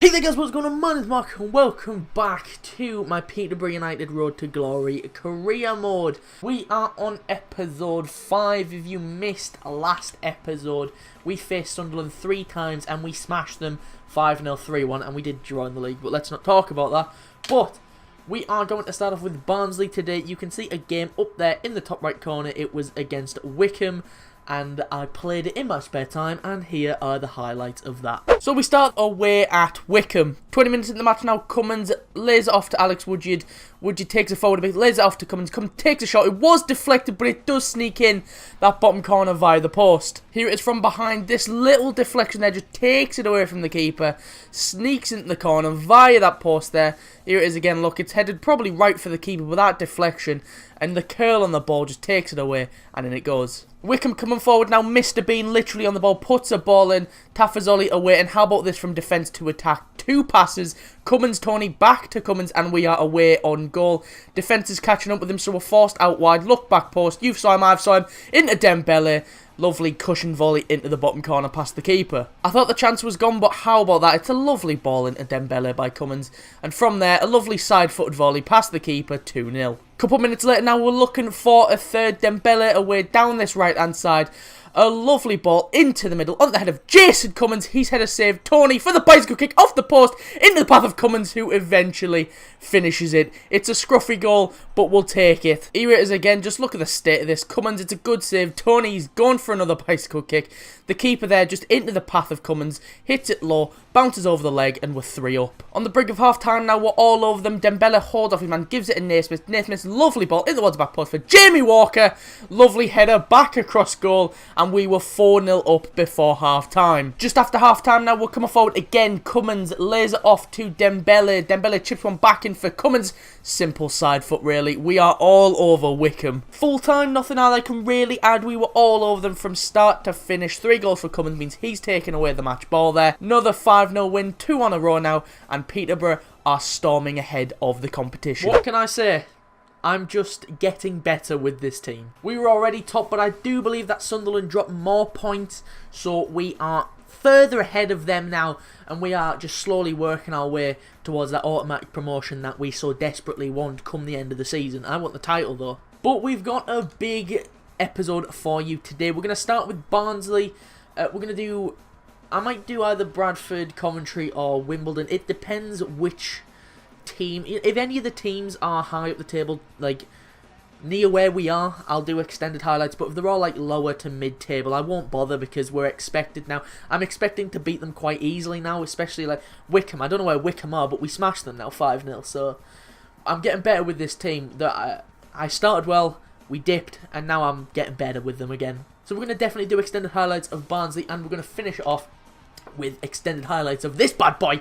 Hey there guys, what's going on? My name's Mark and welcome back to my Peterborough United Road to Glory career mode. We are on episode 5. If you missed last episode, we faced Sunderland 3 times and we smashed them 5-0, 3-1, and we did draw in the league, but let's not talk about that. But we are going to start off with Barnsley today. You can see a game up there in the top right corner. It was against Wickham, and I played it in my spare time, and here are the highlights of that. So we start away at Wickham. 20 minutes in the match now. Cummins lays it off to Alex Woodyard. Woodyard takes it forward a bit, lays it off to Cummins. Cummins takes a shot. It was deflected, but it does sneak in that bottom corner via the post. Here it is from behind. This little deflection there just takes it away from the keeper. Sneaks into the corner via that post there. Here it is again. Look, it's headed probably right for the keeper with that deflection. And the curl on the ball just takes it away, and in it goes. Wickham coming forward now. Mr. Bean literally on the ball, puts a ball in. Tafazoli away, and how about this from defence to attack? 2 passes. Cummins, Tony, back to Cummins, and we are away on goal. Defence is catching up with him, so we're forced out wide. Look back post. You've saw him, I've saw him. Into Dembele. Lovely cushion volley into the bottom corner past the keeper. I thought the chance was gone, but how about that? It's a lovely ball into Dembele by Cummins. And from there, a lovely side-footed volley past the keeper, 2-0. Couple minutes later now, we're looking for a third. Dembele away down this right-hand side. A lovely ball into the middle on the head of Jason Cummins. He's header saved. Tony for the bicycle kick off the post into the path of Cummins, who eventually finishes it. It's a scruffy goal, but we'll take it. Here it is again. Just look at the state of this. Cummins, it's a good save. Tony's gone for another bicycle kick. The keeper there just into the path of Cummins. Hits it low. Bounces over the leg, and we're 3 up. On the brink of half-time now, we're all over them. Dembele holds off his man, gives it to Naismith. Naismith's lovely ball in the back post for Jamie Walker. Lovely header back across goal, and we were 4-0 up before half-time. Just after half-time now, we're coming forward again. Cummins lays it off to Dembele. Dembele chips one back in for Cummins. Simple side foot, really. We are all over Wickham. Full-time, nothing I can really add. We were all over them from start to finish. 3 goals for Cummins means he's taken away the match ball there. Another 5-0 win, 2 on a row now, and Peterborough are storming ahead of the competition. What can I say? I'm just getting better with this team. We were already top, but I do believe that Sunderland dropped more points, so we are further ahead of them now, and we are just slowly working our way towards that automatic promotion that we so desperately want come the end of the season. I want the title though. But we've got a big episode for you today. We're going to start with Barnsley. I might do either Bradford, Coventry or Wimbledon. It depends which team. If any of the teams are high up the table, like near where we are, I'll do extended highlights. But if they're all like lower to mid-table, I won't bother because we're expected now. I'm expecting to beat them quite easily now, especially like Wickham. I don't know where Wickham are, but we smashed them now 5-0. So I'm getting better with this team. I started well, we dipped, and now I'm getting better with them again. So we're going to definitely do extended highlights of Barnsley, and we're going to finish it off with extended highlights of this bad boy.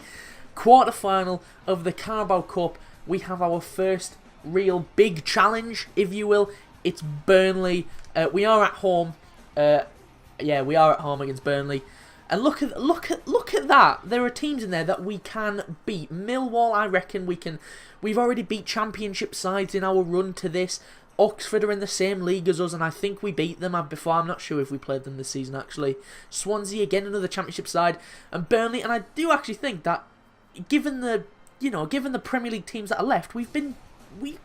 Quarter-final of the Carabao Cup. We have our first real big challenge, if you will. It's Burnley. We are at home. Yeah, we are at home against Burnley. And look at that. There are teams in there that we can beat. Millwall, I reckon we can. We've already beat championship sides in our run to this. Oxford are in the same league as us, and I think we beat them before. I'm not sure if we played them this season, actually. Swansea, again, another championship side. And Burnley, and I do actually think that, given the Premier League teams that are left, we've been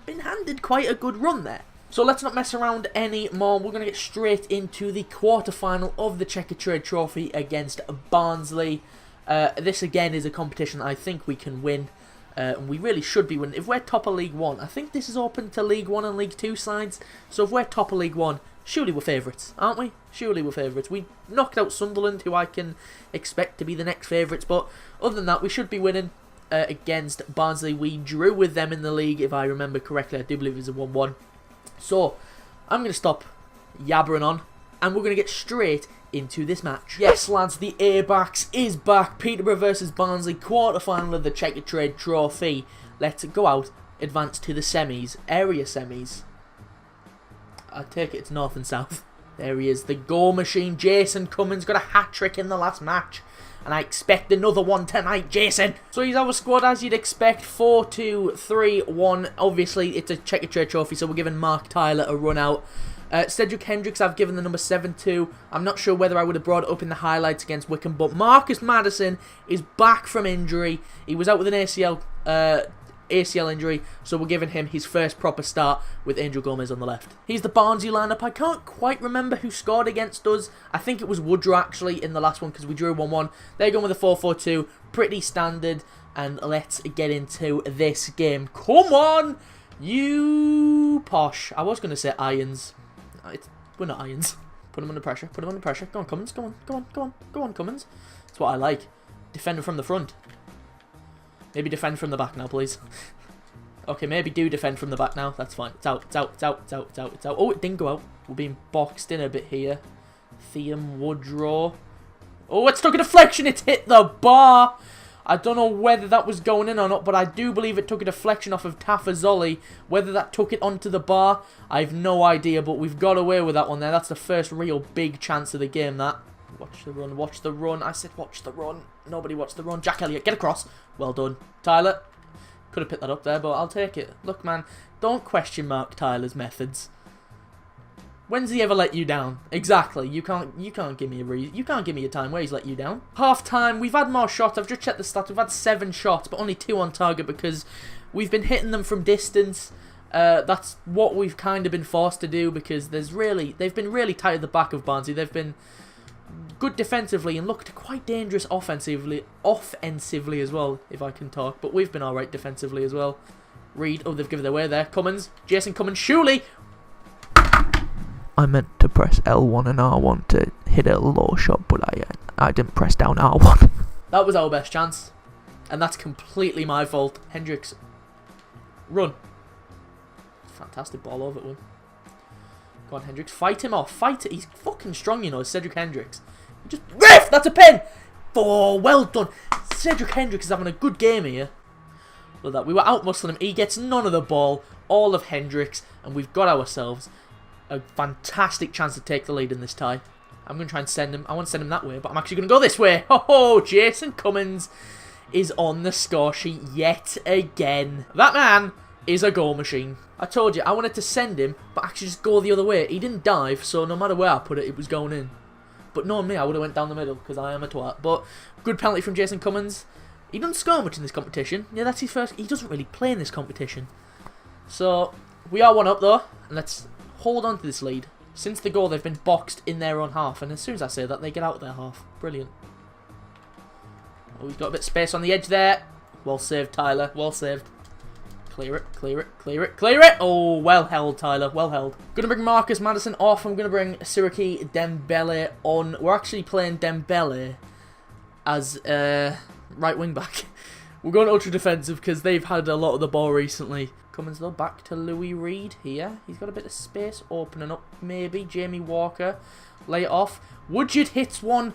handed quite a good run there. So let's not mess around anymore. We're going to get straight into the quarter-final of the Checkatrade Trophy against Barnsley. This, again, is a competition that I think we can win. And we really should be winning. If we're top of League 1, I think this is open to League 1 and League 2 sides. So if we're top of League 1, surely we're favourites, aren't we? Surely we're favourites. We knocked out Sunderland, who I can expect to be the next favourites. But other than that, we should be winning against Barnsley. We drew with them in the league, if I remember correctly. I do believe it was a 1-1. So I'm going to stop yabbering on, and we're going to get straight into this match. Yes, lads, the A-Backs is back. Peterborough versus Barnsley, quarter-final of the Checkatrade Trophy. Let's go out, advance to the semis, area semis. I take it it's north and south. There he is, the goal machine. Jason Cummins got a hat-trick in the last match, and I expect another one tonight, Jason. So he's our squad as you'd expect, 4-2-3-1. Obviously, it's a Checkatrade Trophy, so we're giving Mark Tyler a run out. Cedric Hendricks, I've given the number 7 to. I'm not sure whether I would have brought it up in the highlights against Wickham, but Marcus Maddison is back from injury. He was out with an ACL injury, so we're giving him his first proper start with Angel Gomez on the left. Here's the Barnsley lineup. I can't quite remember who scored against us. I think it was Woodrow actually in the last one because we drew 1-1. They're going with a 4-4-2, pretty standard, and let's get into this game. Come on, you posh. I was going to say irons. We're not irons. Put him under pressure. Put him under pressure. Go on, Cummins. Go on, go on, go on, go on, Cummins. That's what I like. Defender from the front. Maybe defend from the back now, please. Okay, maybe do defend from the back now. That's fine. It's out, it's out, it's out, it's out, it's out, it's out. Oh, it didn't go out. We're being boxed in a bit here. Theum Woodrow. Oh, it's took a deflection. It hit the bar. I don't know whether that was going in or not, but I do believe it took a deflection off of Tafazoli. Whether that took it onto the bar, I have no idea, but we've got away with that one there. That's the first real big chance of the game, that. Watch the run, watch the run. I said watch the run. Nobody watched the run. Jack Elliott, get across. Well done. Tyler. Could have picked that up there, but I'll take it. Look, man, don't question Mark Tyler's methods. When's he ever let you down? Exactly. You can't give me a reason. You can't give me a time where he's let you down. Half time, we've had more shots. I've just checked the stats. We've had 7 shots, but only 2 on target because we've been hitting them from distance. That's what we've kind of been forced to do because they've been really tight at the back of Barnsley. They've been good defensively and looked quite dangerous offensively as well, if I can talk. But we've been alright defensively as well. Reed, oh, they've given it away there. Cummins, Jason Cummins, surely. I meant to press L1 and R1 to hit a low shot, but I didn't press down R1. That was our best chance. And that's completely my fault. Hendricks, run. Fantastic ball over one. Go on, Hendricks. Fight him off. Fight it. He's fucking strong, you know, Cedric Hendricks. Just riff! That's a pen! Oh, well done. Cedric Hendricks is having a good game here. Look at that. We were out-muscling him. He gets none of the ball. All of Hendricks. And we've got ourselves a fantastic chance to take the lead in this tie. I'm going to try and send him. I want to send him that way, but I'm actually going to go this way. Oh, Jason Cummins is on the score sheet yet again. That man is a goal machine. I told you, I wanted to send him, but actually just go the other way. He didn't dive, so no matter where I put it, it was going in. But knowing me, I would have went down the middle, because I am a twat. But good penalty from Jason Cummins. He doesn't score much in this competition. Yeah, that's his first. He doesn't really play in this competition. So, we are 1 up, though. And let's hold on to this lead. Since the goal, they've been boxed in their own half. And as soon as I say that, they get out of their half. Brilliant. Oh, he's got a bit of space on the edge there. Well saved, Tyler. Well saved. Clear it, clear it, clear it, clear it! Oh, well held, Tyler, well held. Gonna bring Marcus Maddison off. I'm gonna bring Siriki Dembele on. We're actually playing Dembele as right wing back. We're going ultra defensive because they've had a lot of the ball recently. Cummins though, back to Louis Reed here. He's got a bit of space opening up, maybe. Jamie Walker, lay it off. Woodgett hits one.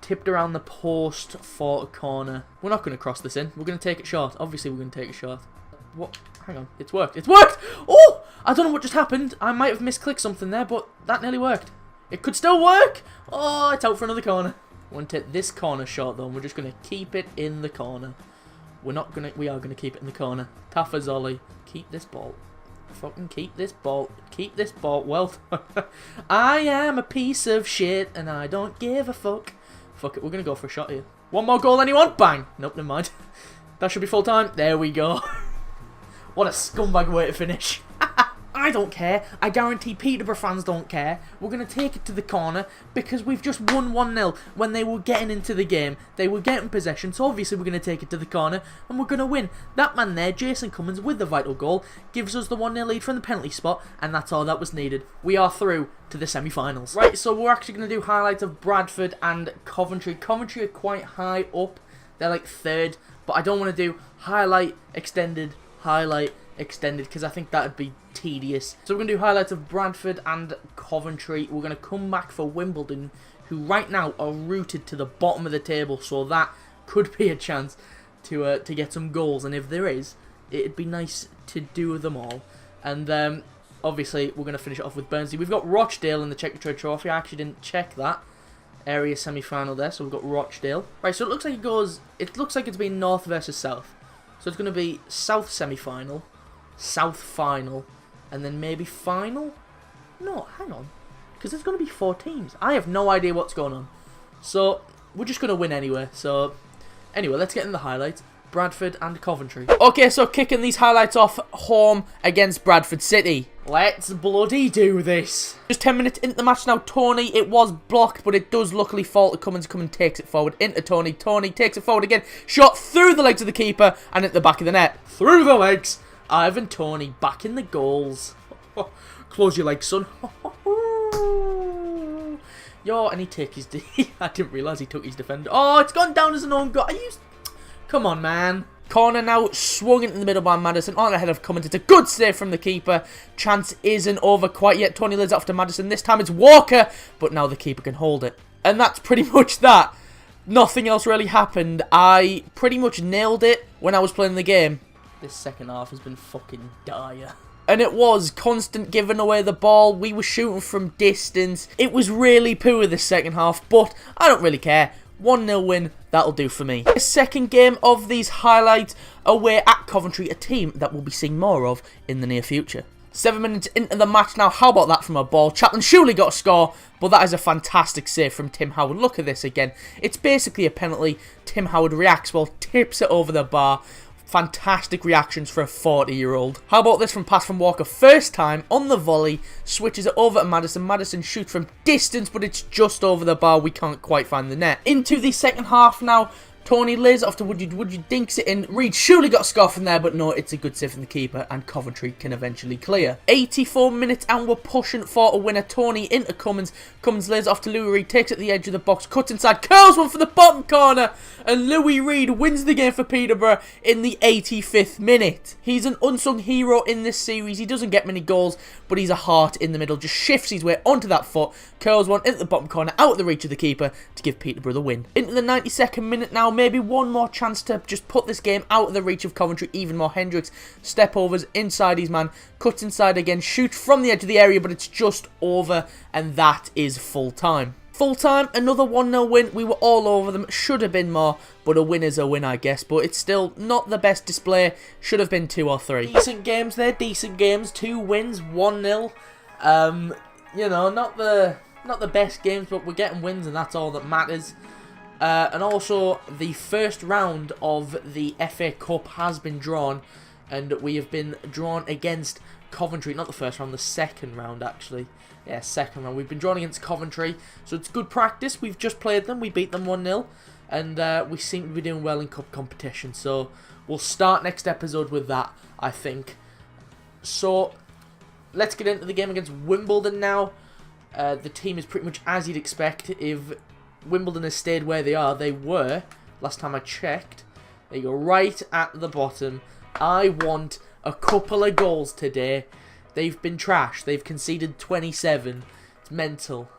Tipped around the post for a corner. We're not going to cross this in. We're going to take it short. Obviously, we're going to take it short. What? Hang on. It's worked. It's worked! Oh! I don't know what just happened. I might have misclicked something there, but that nearly worked. It could still work! Oh, it's out for another corner. We're going to take this corner short, though, and we're just going to keep it in the corner. We are going to keep it in the corner. Tafazoli. Keep this ball. Fucking keep this ball. Keep this ball. Well, I am a piece of shit, and I don't give a fuck. Fuck it, we're going to go for a shot here. One more goal, anyone? Bang! Nope, never mind. That should be full time. There we go. What a scumbag way to finish. I don't care. I guarantee Peterborough fans don't care. We're going to take it to the corner because we've just won 1-0 when they were getting into the game. They were getting possession, so obviously we're going to take it to the corner and we're going to win. That man there, Jason Cummins, with the vital goal, gives us the 1-0 lead from the penalty spot, and that's all that was needed. We are through to the semi-finals. Right, so we're actually going to do highlights of Bradford and Coventry. Coventry are quite high up. They're like 3rd, but I don't want to do highlight, extended, because I think that would be tedious. So we're going to do highlights of Bradford and Coventry. We're going to come back for Wimbledon, who right now are rooted to the bottom of the table, so that could be a chance to get some goals, and if there is, it'd be nice to do them all. And obviously we're going to finish it off with Barnsley. We've got Rochdale in the Checkatrade Trophy. I actually didn't check that area semi-final there, so we've got Rochdale. Right, so it looks like it's been North versus South. So it's going to be South semi-final, South final, and then maybe final? No, hang on. Because there's going to be 4 teams. I have no idea what's going on. So, we're just going to win anyway. So, anyway, let's get in the highlights. Bradford and Coventry. Okay, so kicking these highlights off, home against Bradford City. Let's bloody do this. Just 10 minutes into the match now. Tony, it was blocked, but it does luckily fall to Cummins. Cummins takes it forward into Tony. Tony takes it forward again. Shot through the legs of the keeper and at the back of the net. Through the legs. Ivan Tony back in the goals. Close your legs, son. Yo, and he took his... I didn't realise he took his defender. Oh, it's gone down as an own goal. Come on, man. Corner now swung into the middle by Madison. On ahead of Cummins. It's a good save from the keeper. Chance isn't over quite yet. Tony lids after Madison. This time it's Walker. But now the keeper can hold it. And that's pretty much that. Nothing else really happened. I pretty much nailed it when I was playing the game. This second half has been fucking dire. And it was constant giving away the ball. We were shooting from distance. It was really poor this second half. But I don't really care. 1-0 win, that'll do for me. The second game of these highlights away at Coventry, a team that we'll be seeing more of in the near future. 7 minutes into the match now, how about that from a ball? Chaplin surely got a score, but that is a fantastic save from Tim Howard. Look at this again. It's basically a penalty. Tim Howard reacts well, tips it over the bar. Fantastic reactions for a 40-year-old. How about this from pass from Walker? First time on the volley. Switches it over to Madison. Madison shoots from distance, but it's just over the bar. We can't quite find the net. Into the second half now. Tony lays off to Woodard dinks it in. Reed surely got a score from there, but no, it's a good save from the keeper, and Coventry can eventually clear. 84 minutes, and we're pushing for a winner. Tony into Cummins. Cummins lays off to Louis Reed, takes it to the edge of the box, cuts inside, curls one for the bottom corner, and Louis Reed wins the game for Peterborough in the 85th minute. He's an unsung hero in this series. He doesn't get many goals, but he's a heart in the middle. Just shifts his way onto that foot, curls one into the bottom corner, out of the reach of the keeper to give Peterborough the win. Into the 92nd minute now. Maybe one more chance to just put this game out of the reach of Coventry even more. Hendricks step overs inside his man, cuts inside again, shoots from the edge of the area, but it's just over, and that is full time. Full time, another 1-0 win. We were all over them. Should have been more, but a win is a win, I guess. But it's still not the best display. Should have been 2 or 3. Decent games there, decent games. 2 wins, 1-0. You know, not the best games, but we're getting wins, and that's all that matters. And also, the first round of the FA Cup has been drawn, and we have been drawn against Coventry. Not the first round, the second round, actually. Yeah, second round. We've been drawn against Coventry, so it's good practice. We've just played them. We beat them 1-0, and we seem to be doing well in cup competition. So we'll start next episode with that, I think. So let's get into the game against Wimbledon now. The team is pretty much as you'd expect. If Wimbledon has stayed where they are, they were, last time I checked. They go right at the bottom. I want a couple of goals today. They've been trash. They've conceded 27. It's mental.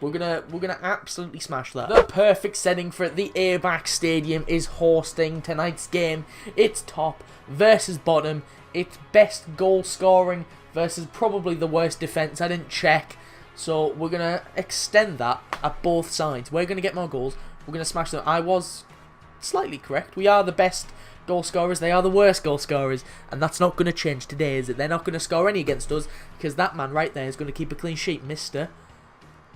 We're gonna absolutely smash that. The perfect setting for it. The Airbag Stadium is hosting tonight's game. It's top versus bottom. It's best goal scoring versus probably the worst defense. I didn't check. So we're going to extend that at both sides. We're going to get more goals. We're going to smash them. I was slightly correct. We are the best goal scorers. They are the worst goal scorers. And that's not going to change today, is it? They're not going to score any against us, because that man right there is going to keep a clean sheet, Mr.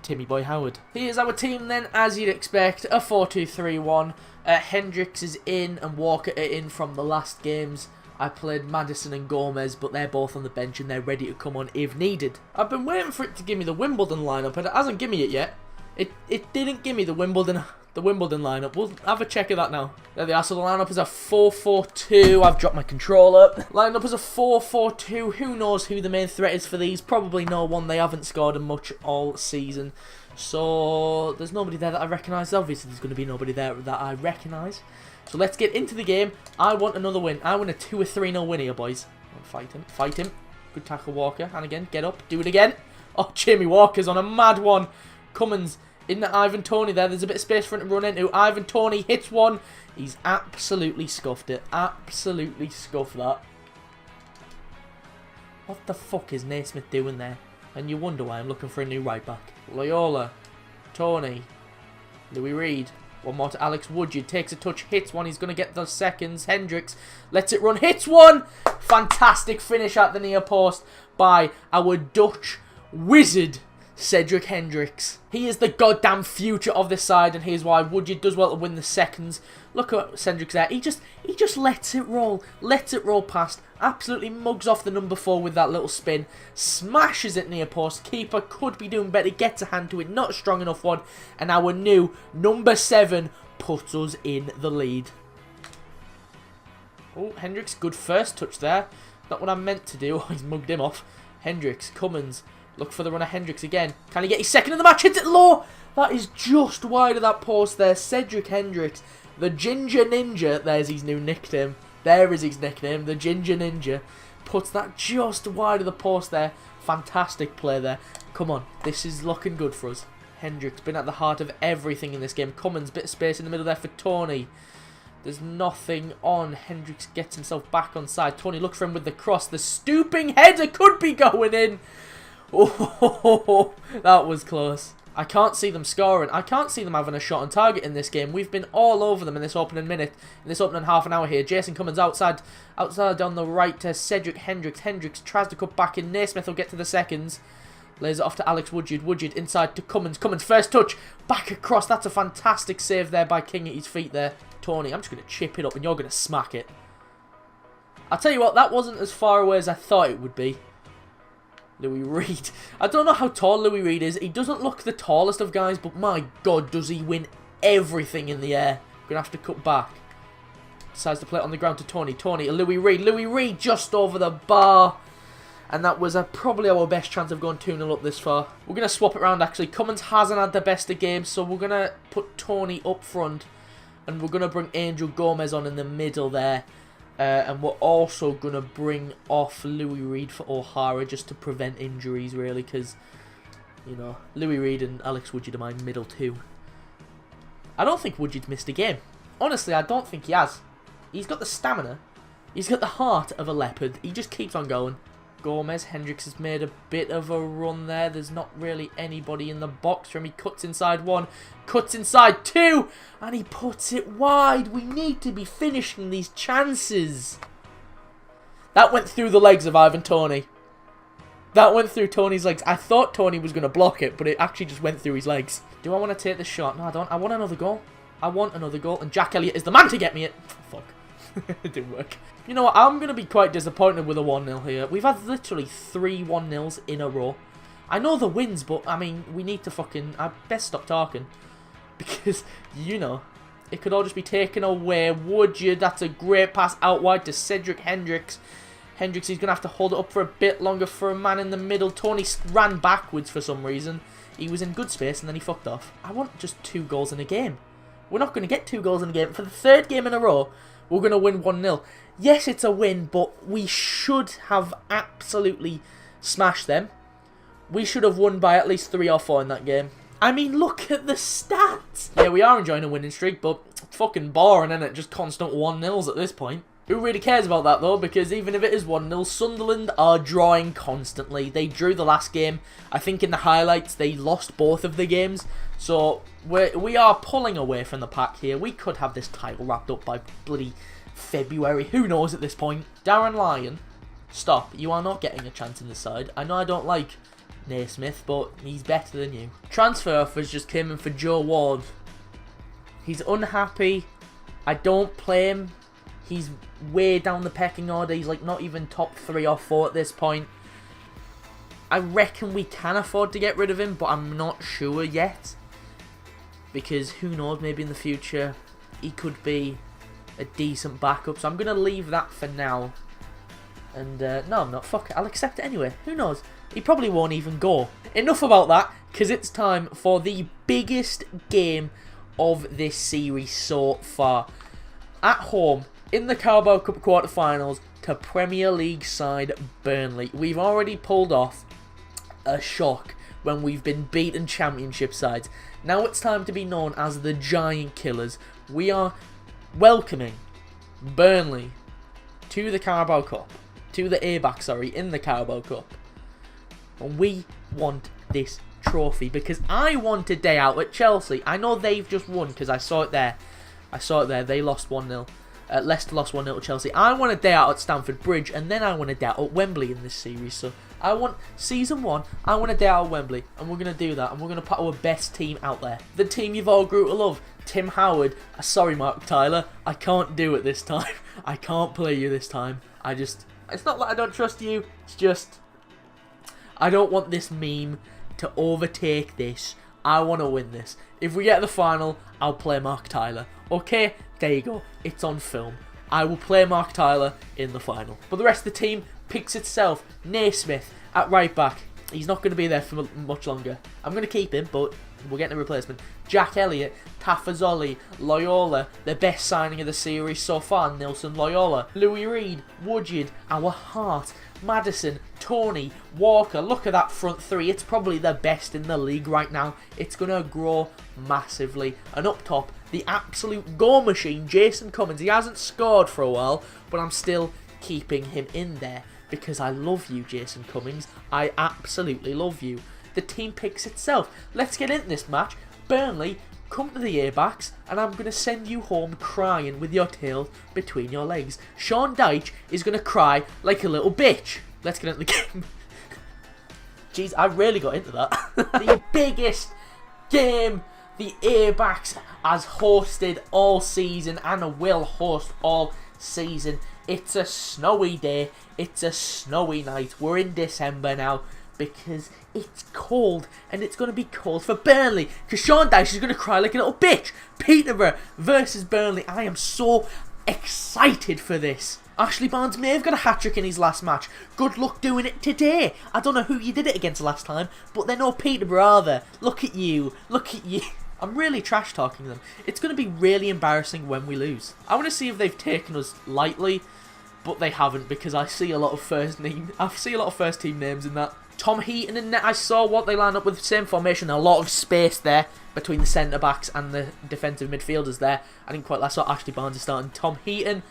Timmy Boy Howard. Here's our team then, as you'd expect. A 4-2-3-1. Hendricks is in and Walker are in from the last games. I played Madison and Gomez, but they're both on the bench and they're ready to come on if needed. I've been waiting for it to give me the Wimbledon lineup, and it hasn't given me it yet. It didn't give me the Wimbledon lineup. We'll have a check of that now. There they are. So the lineup is a 4-4-2. I've dropped my controller. Lineup is a 4-4-2. Who knows who the main threat is for these? Probably no one. They haven't scored much all season. So there's nobody there that I recognise. Obviously there's going to be nobody there that I recognise. So let's get into the game. I want another win. I want a 2 or 3-0 win here, boys. Fight him. Fight him. Good tackle, Walker. And again, get up. Do it again. Oh, Jamie Walker's on a mad one. Cummins into Ivan Toney there. There's a bit of space for him to run into. Ivan Toney hits one. He's absolutely scuffed it. Absolutely scuffed that. What the fuck is Naismith doing there? And you wonder why I'm looking for a new right back. Loyola. Toney. Louis Reed. One more to Alex Woodard. Takes a touch, hits one. He's going to get those seconds. Hendricks lets it run. Hits one. Fantastic finish at the near post by our Dutch wizard Cedric Hendricks. He is the goddamn future of this side, and here's why. Woodard does well to win the seconds. Look at Cedric's there. He just lets it roll. Lets it roll past. Absolutely mugs off the number 4 with that little spin. Smashes it near post. Keeper could be doing better. Gets a hand to it. Not a strong enough one. And our new number 7 puts us in the lead. Oh, Hendricks, good first touch there. Not what I meant to do. He's mugged him off. Hendricks, Cummins. Look for the runner, Hendricks again. Can he get his second in the match? Hits it low. That is just wide of that post there. Cedric Hendricks, the Ginger Ninja. There's his new nickname. There is his nickname, the Ginger Ninja. Puts that just wide of the post there. Fantastic play there. Come on, this is looking good for us. Hendricks been at the heart of everything in this game. Cummins, bit of space in the middle there for Tony. There's nothing on. Hendricks gets himself back on side. Tony looks for him with the cross. The stooping header could be going in. Oh, that was close. I can't see them scoring. I can't see them having a shot on target in this game. We've been all over them in this opening minute, in this opening half an hour here. Jason Cummins outside on the right to Cedric Hendricks. Hendricks tries to cut back in. Naismith will get to the seconds. Lays it off to Alex Woodard. Woodard inside to Cummins. Cummins first touch. Back across. That's a fantastic save there by King at his feet there. Tony, I'm just going to chip it up and you're going to smack it. I'll tell you what, that wasn't as far away as I thought it would be. Louis Reed. I don't know how tall Louis Reed is. He doesn't look the tallest of guys, but my God, does he win everything in the air. Going to have to cut back. Decides to play it on the ground to Tony. Tony to Louis Reed. Louis Reed just over the bar. And that was probably our best chance of going 2-0 up this far. We're going to swap it around, actually. Cummins hasn't had the best of games, so we're going to put Tony up front. And we're going to bring Angel Gomez on in the middle there. And we're also going to bring off Louis Reed for O'Hara just to prevent injuries, really, because, you know, Louis Reed and Alex Woodard are my middle two. I don't think Woodard's missed a game. Honestly, I don't think he has. He's got the stamina. He's got the heart of a leopard. He just keeps on going. Gomez, Hendricks has made a bit of a run there. There's not really anybody in the box for him. He cuts inside 1, cuts inside 2, and he puts it wide. We need to be finishing these chances. That went through the legs of Ivan Toney. That went through Tony's legs. I thought Tony was going to block it, but it actually just went through his legs. Do I want to take the shot? No, I don't. I want another goal. I want another goal, and Jack Elliott is the man to get me it. Fuck. It didn't work. You know what? I'm going to be quite disappointed with a 1-0 here. We've had literally 3 1-0s in a row. I know the wins, but, I mean, we need to fucking... I best stop talking. Because, you know, it could all just be taken away. Would you? That's a great pass out wide to Cedric Hendricks. Hendricks, he's going to have to hold it up for a bit longer for a man in the middle. Tony ran backwards for some reason. He was in good space and then he fucked off. I want just 2 goals in a game. We're not going to get 2 goals in a game. For the 3rd game in a row, we're going to win 1-0. Yes, it's a win, but we should have absolutely smashed them. We should have won by at least 3 or 4 in that game. I mean, look at the stats. Yeah, we are enjoying a winning streak, but it's fucking boring, isn't it? Just constant 1-0s at this point. Who really cares about that, though? Because even if it is 1-0, Sunderland are drawing constantly. They drew the last game. I think in the highlights, they lost both of the games. So, we are pulling away from the pack here. We could have this title wrapped up by bloody February. Who knows at this point? Darren Lyon, stop. You are not getting a chance in this side. I know I don't like Naismith, but he's better than you. Transfer offers just came in for Joe Ward. He's unhappy. I don't play him. He's way down the pecking order. He's like not even top 3 or 4 at this point. I reckon we can afford to get rid of him, but I'm not sure yet. Because who knows, maybe in the future he could be a decent backup. So I'm going to leave that for now. And no, I'm not. Fuck it. I'll accept it anyway. Who knows? He probably won't even go. Enough about that, because it's time for the biggest game of this series so far. At home, in the Carabao Cup quarterfinals, to Premier League side Burnley. We've already pulled off a shock when we've been beaten Championship sides. Now it's time to be known as the Giant Killers. We are welcoming Burnley to the Carabao Cup. To the A-back, sorry, in the Carabao Cup. And we want this trophy because I want a day out at Chelsea. I know they've just won because I saw it there. They lost 1-0. Leicester lost 1-0 to Chelsea. I want a day out at Stamford Bridge, and then I want a day out at Wembley in this series. So I want season 1, I want a day out at Wembley, and we're going to do that, and we're going to put our best team out there. The team you've all grew to love. Tim Howard. Sorry, Mark Tyler. I can't do it this time. I can't play you this time. It's not that I don't trust you. It's just, I don't want this meme to overtake this. I want to win this. If we get to the final, I'll play Mark Tyler. Okay, there you go. It's on film. I will play Mark Tyler in the final. But the rest of the team picks itself. Naismith at right back. He's not going to be there for much longer. I'm going to keep him, but we're getting a replacement. Jack Elliott, Tafazoli, Loyola, the best signing of the series so far, Nilsson Loyola. Louis Reed, Woodard, our heart, Maddison, Tony, Walker. Look at that front three. It's probably the best in the league right now. It's going to grow massively. And up top, the absolute goal machine, Jason Cummins. He hasn't scored for a while, but I'm still keeping him in there because I love you, Jason Cummins. I absolutely love you. The team picks itself. Let's get into this match. Burnley, come to the Airbacks, and I'm going to send you home crying with your tail between your legs. Sean Dyche is going to cry like a little bitch. Let's get into the game. Jeez, I really got into that. The biggest game the Airbacks has hosted all season and will host all season. It's a snowy day. It's a snowy night. We're in December now, because it's cold, and it's going to be cold for Burnley, because Sean Dyche is going to cry like a little bitch. Peterborough versus Burnley. I am so excited for this. Ashley Barnes may have got a hat-trick in his last match. Good luck doing it today. I don't know who you did it against last time, but they're no Peterborough, are they? Look at you. Look at you. I'm really trash-talking them. It's going to be really embarrassing when we lose. I want to see if they've taken us lightly, but they haven't, because I see a lot of first team names in that. Tom Heaton in net. I saw what they lined up with, same formation, a lot of space there between the centre backs and the defensive midfielders there. I didn't quite like, so Ashley Barnes is starting. Tom Heaton,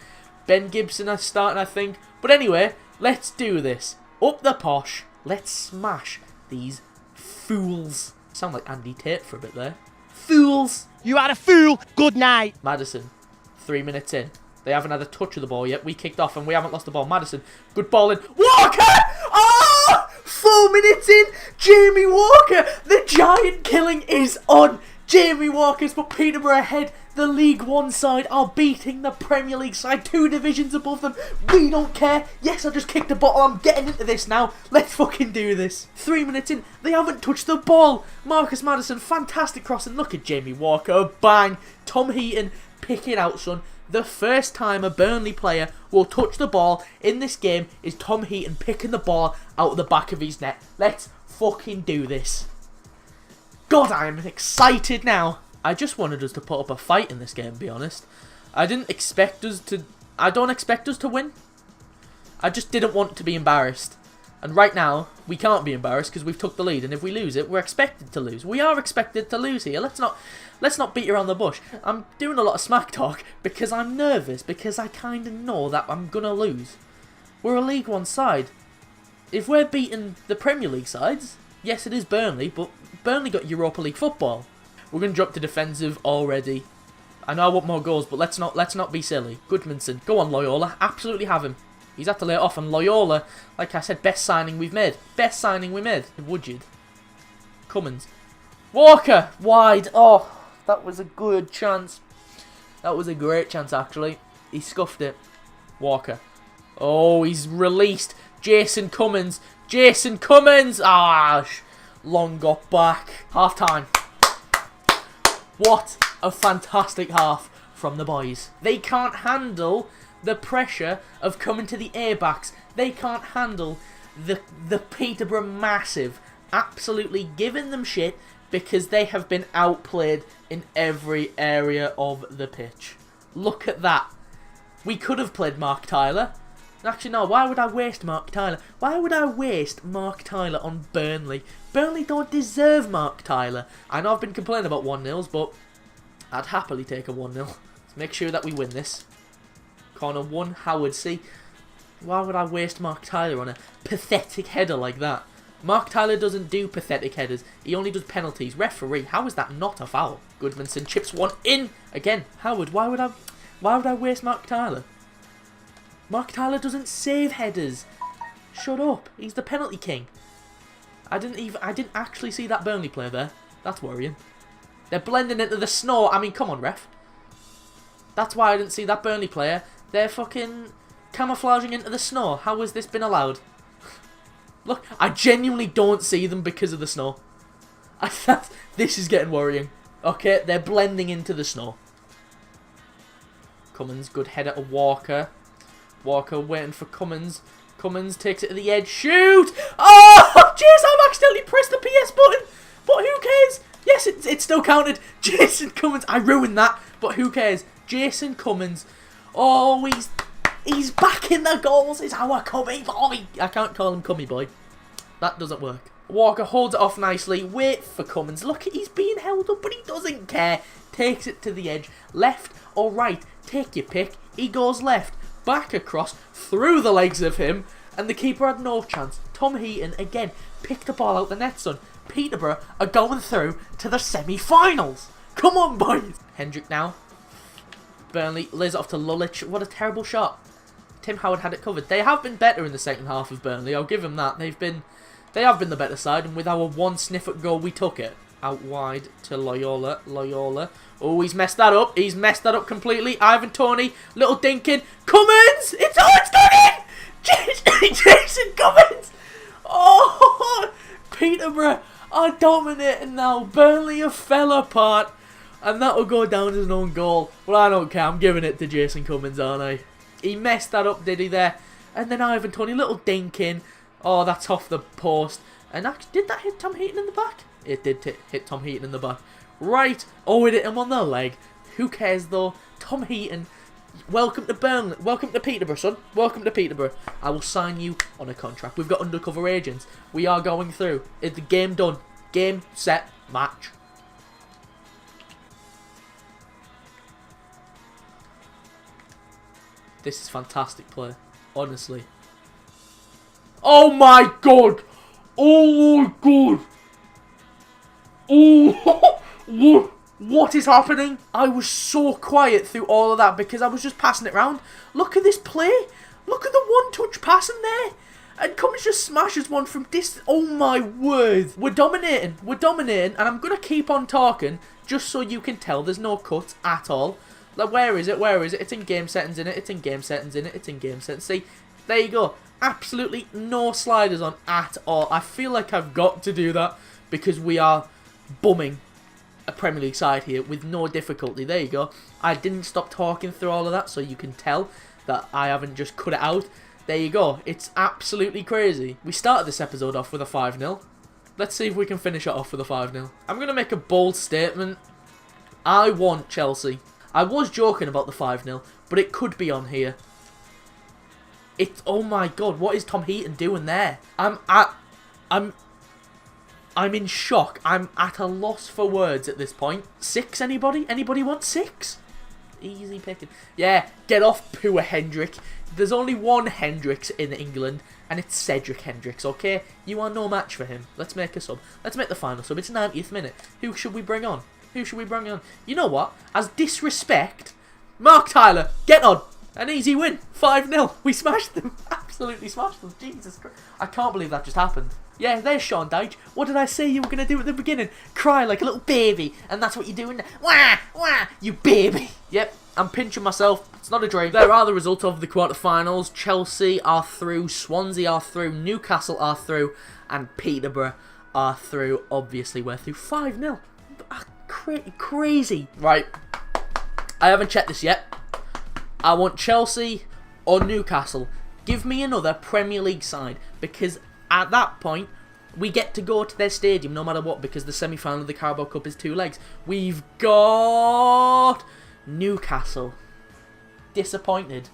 Ben Gibson is starting, I think. But anyway, let's do this. Up the posh. Let's smash these fools. Sound like Andy Tate for a bit there. Fools. You are a fool. Good night. Madison, 3 minutes in. They haven't had a touch of the ball yet. We kicked off and we haven't lost the ball. Madison, good ball in. Walker! Oh! 4 minutes in. Jamie Walker. The giant killing is on. Jamie Walker's put Peterborough ahead. The League One side are beating the Premier League side 2 divisions above them. We don't care. Yes, I just kicked a bottle. I'm getting into this now. Let's fucking do this. 3 minutes in. They haven't touched the ball. Marcus Maddison, fantastic crossing. Look at Jamie Walker. Bang. Tom Heaton, pick it out, son. The first time a Burnley player will touch the ball in this game is Tom Heaton picking the ball out of the back of his net. Let's fucking do this. God, I am excited now. I just wanted us to put up a fight in this game, to be honest. I don't expect us to win. I just didn't want to be embarrassed. And right now, we can't be embarrassed because we've took the lead. And if we lose it, we're expected to lose. We are expected to lose here. Let's not beat around the bush. I'm doing a lot of smack talk because I'm nervous. Because I kind of know that I'm going to lose. We're a League One side. If we're beating the Premier League sides, yes, it is Burnley. But Burnley got Europa League football. We're going to drop to defensive already. I know I want more goals, but let's not be silly. Goodmanson, go on Loyola. Absolutely have him. He's had to lay it off, and Loyola, like I said, best signing we've made. Best signing we made. Woodard. Cummins. Walker! Wide. Oh, that was a good chance. That was a great chance, actually. He scuffed it. Walker. Oh, he's released. Jason Cummins. Jason Cummins! Ah, long got back. Half time. What a fantastic half from the boys. They can't handle the pressure of coming to the Airbacks. They can't handle the Peterborough massive absolutely giving them shit because they have been outplayed in every area of the pitch. Look at that. We could have played Mark Tyler. Actually, no, why would I waste Mark Tyler? Why would I waste Mark Tyler on Burnley? Burnley don't deserve Mark Tyler. I know I've been complaining about 1-0s, but I'd happily take a 1-0. Let's make sure that we win this. Corner 1, Howard, see? Why would I waste Mark Tyler on a pathetic header like that? Mark Tyler doesn't do pathetic headers. He only does penalties. Referee, how is that not a foul? Goodmanson chips one in. Again, Howard, why would I Why would I waste Mark Tyler? Mark Tyler doesn't save headers. Shut up. He's the penalty king. I didn't actually see that Burnley player there. That's worrying. They're blending into the snow. I mean, come on, ref. That's why I didn't see that Burnley player. They're fucking camouflaging into the snow. How has this been allowed? Look, I genuinely don't see them because of the snow. This is getting worrying. Okay, they're blending into the snow. Cummins, good header to Walker. Walker waiting for Cummins. Cummins takes it to the edge. Shoot! Oh! Jeez, I've accidentally pressed the PS button. But who cares? Yes, it still counted. Jason Cummins. I ruined that. But who cares? Jason Cummins. Oh, he's back in the goals. It's our cummy boy. I can't call him cummy boy. That doesn't work. Walker holds it off nicely. Wait for Cummins. Look, he's being held up, but he doesn't care. Takes it to the edge. Left or right? Take your pick. He goes left. Back across. Through the legs of him. And the keeper had no chance. Tom Heaton, again, picked the ball out the net, son. Peterborough are going through to the semi-finals. Come on, boys. Hendrick now. Burnley lays it off to Lulich. What a terrible shot. Tim Howard had it covered. They have been better in the second half of Burnley. I'll give them that. They have been the better side, and with our one sniff at goal, we took it. Out wide to Loyola. Loyola. Oh, he's messed that up. He's messed that up completely. Ivan Toney. Little dinking. Cummins! It's done it! Jason Cummins! Oh! Peterborough are dominating now. Burnley have fell apart. And that will go down as an own goal. Well, I don't care. I'm giving it to Jason Cummins, aren't I? He messed that up, did he, there? And then Ivan Toney, little dinking. Oh, that's off the post. And actually, did that hit Tom Heaton in the back? It did hit Tom Heaton in the back. Right. Oh, it hit him on the leg. Who cares, though? Tom Heaton, welcome to Burnley. Welcome to Peterborough, son. Welcome to Peterborough. I will sign you on a contract. We've got undercover agents. We are going through. It's the game done. Game, set, match. This is fantastic play. Honestly. Oh my god! Oh my god! Oh, what is happening? I was so quiet through all of that because I was just passing it around. Look at this play. Look at the one-touch passing there. And Cummins just smashes one from distance. Oh my word. We're dominating. We're dominating. And I'm going to keep on talking just so you can tell there's no cuts at all. Like, where is it? Where is it? It's in game settings in it. It's in game settings in it. It's in game settings. See, there you go. Absolutely no sliders on at all. I feel like I've got to do that because we are bumming a Premier League side here with no difficulty. There you go. I didn't stop talking through all of that so you can tell that I haven't just cut it out. There you go. It's absolutely crazy. We started this episode off with a 5-0. Let's see if we can finish it off with a 5-0. I'm going to make a bold statement. I want Chelsea. I was joking about the 5-0, but it could be on here. Oh my god, what is Tom Heaton doing there? I'm in shock. I'm at a loss for words at this point. 6, anybody? Anybody want 6? Easy picking. Yeah, get off poor Hendrick. There's only one Hendricks in England, and it's Cedric Hendricks, okay? You are no match for him. Let's make a sub. Let's make the final sub. It's 90th minute. Who should we bring on? Who should we bring on? You know what? As disrespect, Mark Tyler, get on. An easy win. 5-0. We smashed them. Absolutely smashed them. Jesus Christ. I can't believe that just happened. Yeah, there's Sean Dyche. What did I say you were going to do at the beginning? Cry like a little baby. And that's what you're doing now. Wah! Wah! You baby. Yep, I'm pinching myself. It's not a dream. There are the results of the quarterfinals. Chelsea are through. Swansea are through. Newcastle are through. And Peterborough are through. Obviously, we're through 5-0. Crazy. Right. I haven't checked this yet. I want Chelsea or Newcastle. Give me another Premier League side. Because at that point, we get to go to their stadium no matter what. Because the semi-final of the Carabao Cup is 2 legs. We've got Newcastle. Disappointed.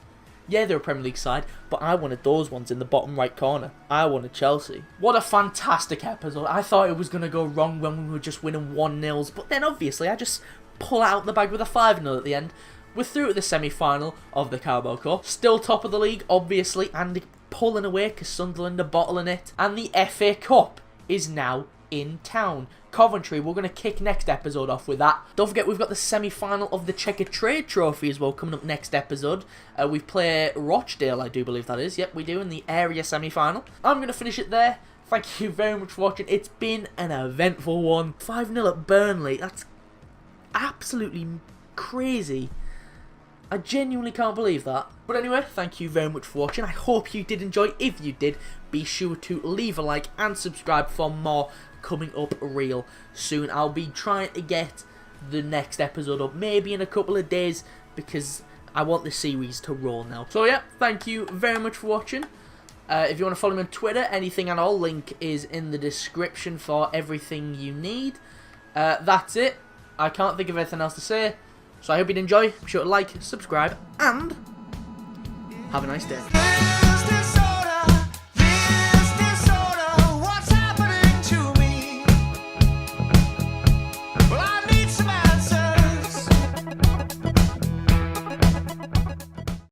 Yeah, they're a Premier League side, but I wanted those ones in the bottom right corner. I wanted Chelsea. What a fantastic episode. I thought it was going to go wrong when we were just winning 1-0, but then obviously I just pull it out the bag with a 5-0 at the end. We're through to the semi-final of the Carabao Cup. Still top of the league, obviously, and pulling away because Sunderland are bottling it. And the FA Cup is now in town. Coventry, we're going to kick next episode off with that. Don't forget, we've got the semi-final of the Checker Trade Trophy as well coming up next episode. We play Rochdale, I do believe that is. Yep, we do in the area semi-final. I'm going to finish it there. Thank you very much for watching. It's been an eventful one. 5-0 at Burnley. That's absolutely crazy. I genuinely can't believe that. But anyway, thank you very much for watching. I hope you did enjoy. If you did, be sure to leave a like and subscribe for more coming up real soon. I'll be trying to get the next episode up maybe in a couple of days because I want the series to roll now. So yeah, thank you very much for watching. If you want to follow me on Twitter, anything at all, link is in the description for everything you need. That's it. I can't think of anything else to say. So I hope you'd enjoy. Be sure to like, subscribe, and have a nice day.